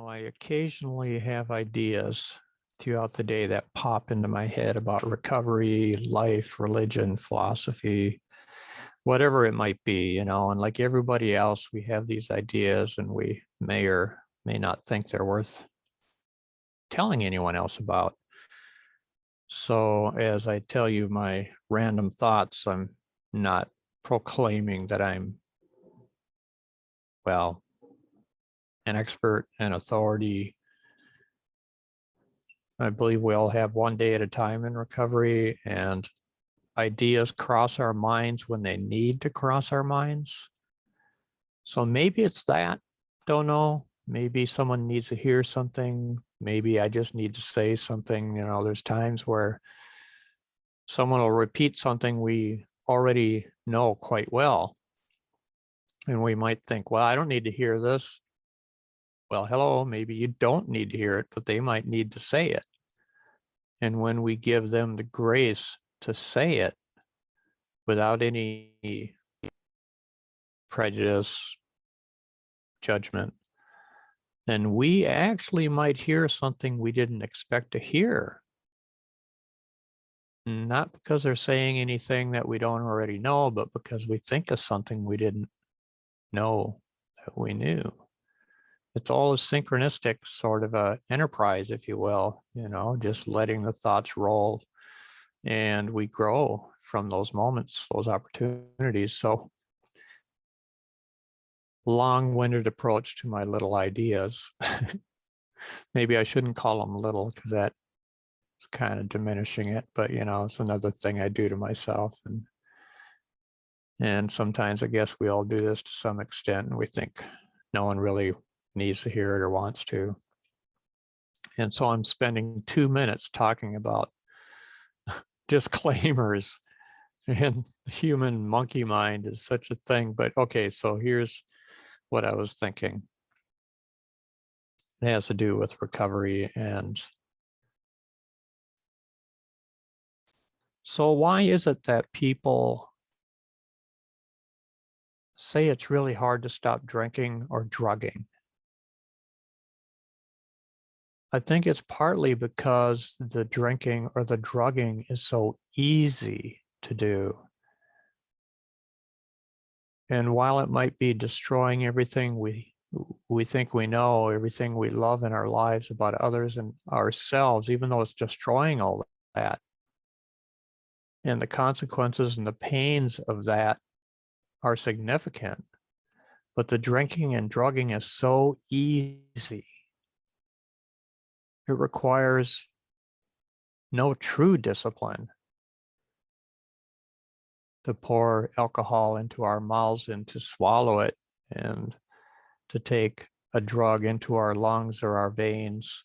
I occasionally have ideas throughout the day that pop into my head about recovery, life, religion, philosophy, whatever it might be, and like everybody else, we have these ideas and we may or may not think they're worth telling anyone else about. So as I tell you my random thoughts, I'm not proclaiming that I'm, well, an expert and authority. I believe we all have one day at a time in recovery, and ideas cross our minds when they need to cross our minds. So maybe it's that, don't know. Maybe someone needs to hear something. Maybe I just need to say something. There's times where someone will repeat something we already know quite well. And we might think, well, I don't need to hear this. Well, hello, maybe you don't need to hear it, but they might need to say it. And when we give them the grace to say it without any prejudice, judgment, then we actually might hear something we didn't expect to hear. Not because they're saying anything that we don't already know, but because we think of something we didn't know that we knew. It's all a synchronistic sort of a enterprise, if you will, just letting the thoughts roll, and we grow from those moments, those opportunities. So long-winded approach to my little ideas. Maybe I shouldn't call them little because that is kind of diminishing it, but it's another thing I do to myself. And sometimes I guess we all do this to some extent, and we think no one really needs to hear it or wants to. And so I'm spending 2 minutes talking about disclaimers, and the human monkey mind is such a thing. But okay, so here's what I was thinking. It has to do with recovery. And so why is it that people say it's really hard to stop drinking or drugging? I think it's partly because the drinking or the drugging is so easy to do. And while it might be destroying everything we think we know, everything we love in our lives about others and ourselves, even though it's destroying all that, and the consequences and the pains of that are significant, but the drinking and drugging is so easy. It requires no true discipline to pour alcohol into our mouths and to swallow it, and to take a drug into our lungs or our veins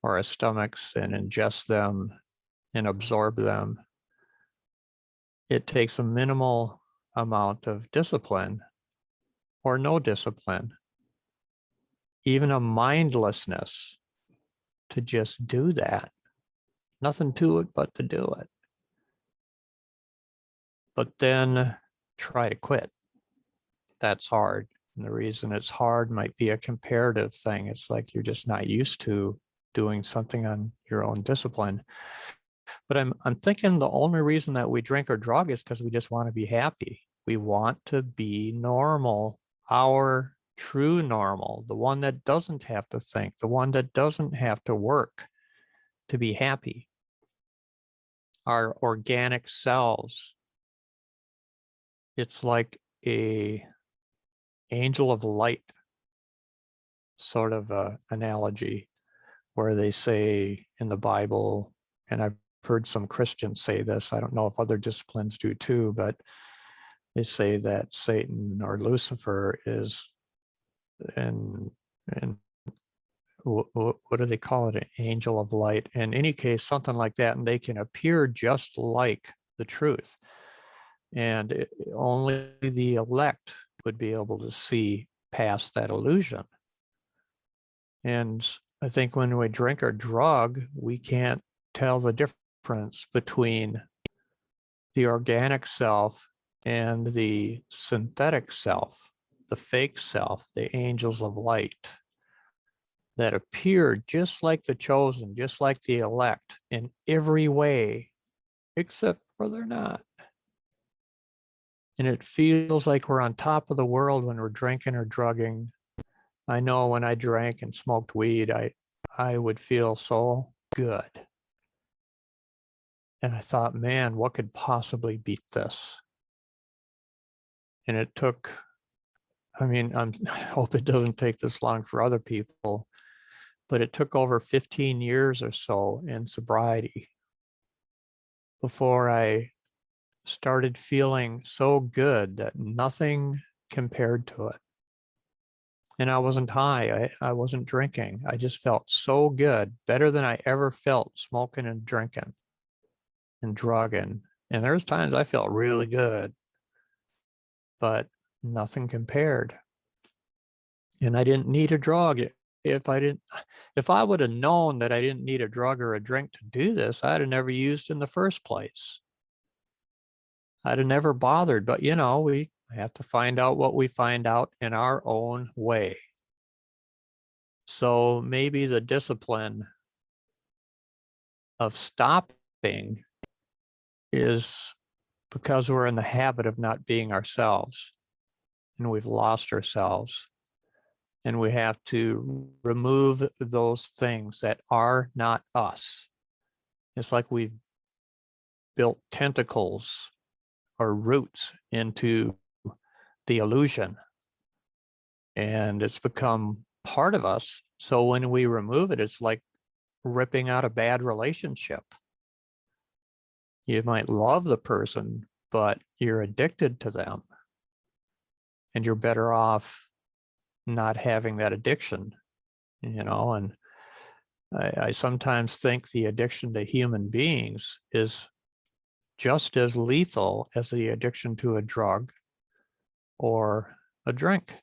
or our stomachs and ingest them and absorb them. It takes a minimal amount of discipline or no discipline, even a mindlessness, to just do that. Nothing to it but to do it. But then try to quit. That's hard. And the reason it's hard might be a comparative thing. It's like you're just not used to doing something on your own discipline. But I'm thinking the only reason that we drink or drug is because we just want to be happy. We want to be normal, our true normal, the one that doesn't have to think, the one that doesn't have to work to be happy. Our organic selves. It's like a angel of light sort of analogy, where they say in the Bible, and I've heard some Christians say this, I don't know if other disciplines do too, but they say that Satan or Lucifer is, and what do they call it? An angel of light. In any case, something like that, and they can appear just like the truth. And only the elect would be able to see past that illusion. And I think when we drink or drug, we can't tell the difference between the organic self and the synthetic self, the fake self, the angels of light. that appeared just like the chosen, just like the elect in every way, except for they're not. And it feels like we're on top of the world when we're drinking or drugging. I know when I drank and smoked weed, I would feel so good. And I thought, man, what could possibly beat this? And it took, I mean, I hope it doesn't take this long for other people, but it took over 15 years or so in sobriety before I started feeling so good that nothing compared to it. And I wasn't high, I wasn't drinking. I just felt so good, better than I ever felt smoking and drinking and drugging. And there's times I felt really good, but nothing compared. And I didn't need a drug. If I would have known that I didn't need a drug or a drink to do this, I'd have never used in the first place. I'd have never bothered, but you know, we have to find out what we find out in our own way. So maybe the discipline of stopping is because we're in the habit of not being ourselves and we've lost ourselves. And we have to remove those things that are not us. It's like we've built tentacles or roots into the illusion, and it's become part of us. So when we remove it, it's like ripping out a bad relationship. You might love the person, but you're addicted to them, and you're better off not having that addiction, you know. And I sometimes think the addiction to human beings is just as lethal as the addiction to a drug or a drink.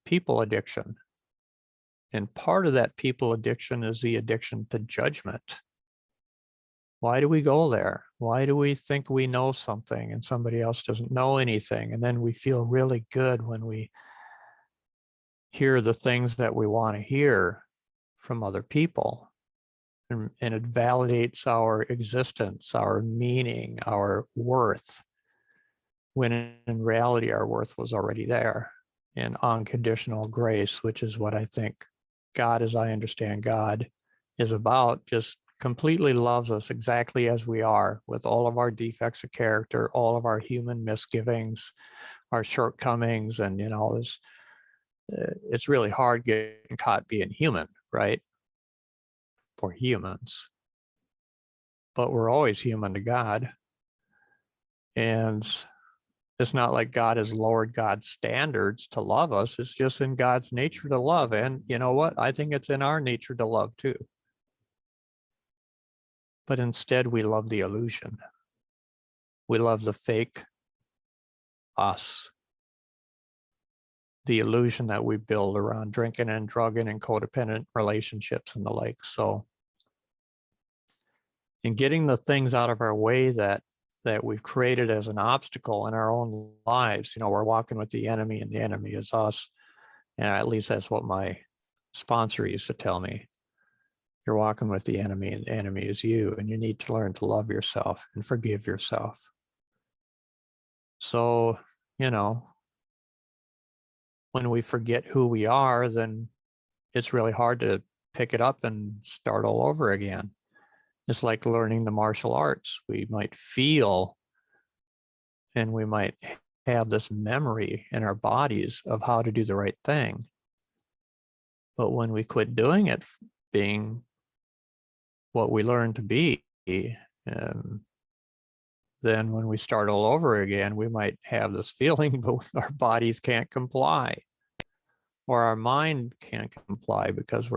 People addiction. And part of that people addiction is the addiction to judgment. Why do we go there? Why do we think we know something and somebody else doesn't know anything? And then we feel really good when we hear the things that we want to hear from other people. And it validates our existence, our meaning, our worth, when in reality, our worth was already there in unconditional grace, which is what I think God, as I understand God, is about. Just completely loves us exactly as we are, with all of our defects of character, all of our human misgivings, our shortcomings. And, you know, it's really hard getting caught being human, right? For humans. But we're always human to God. And it's not like God has lowered God's standards to love us. It's just in God's nature to love. And you know what? I think it's in our nature to love too. But instead, we love the illusion. We love the fake us. The illusion that we build around drinking and drugging and codependent relationships and the like. So, in getting the things out of our way that we've created as an obstacle in our own lives, you know, we're walking with the enemy and the enemy is us. And at least that's what my sponsor used to tell me. You're walking with the enemy and the enemy is you, and you need to learn to love yourself and forgive yourself. So, you know, when we forget who we are, then it's really hard to pick it up and start all over again. It's like learning the martial arts. We might feel and we might have this memory in our bodies of how to do the right thing. But when we quit doing it, being what we learn to be, then when we start all over again, we might have this feeling, but our bodies can't comply, or our mind can't comply because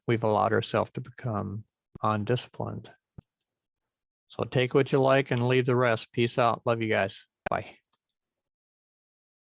we've allowed ourselves to become undisciplined. So take what you like and leave the rest. Peace out. Love you guys. Bye.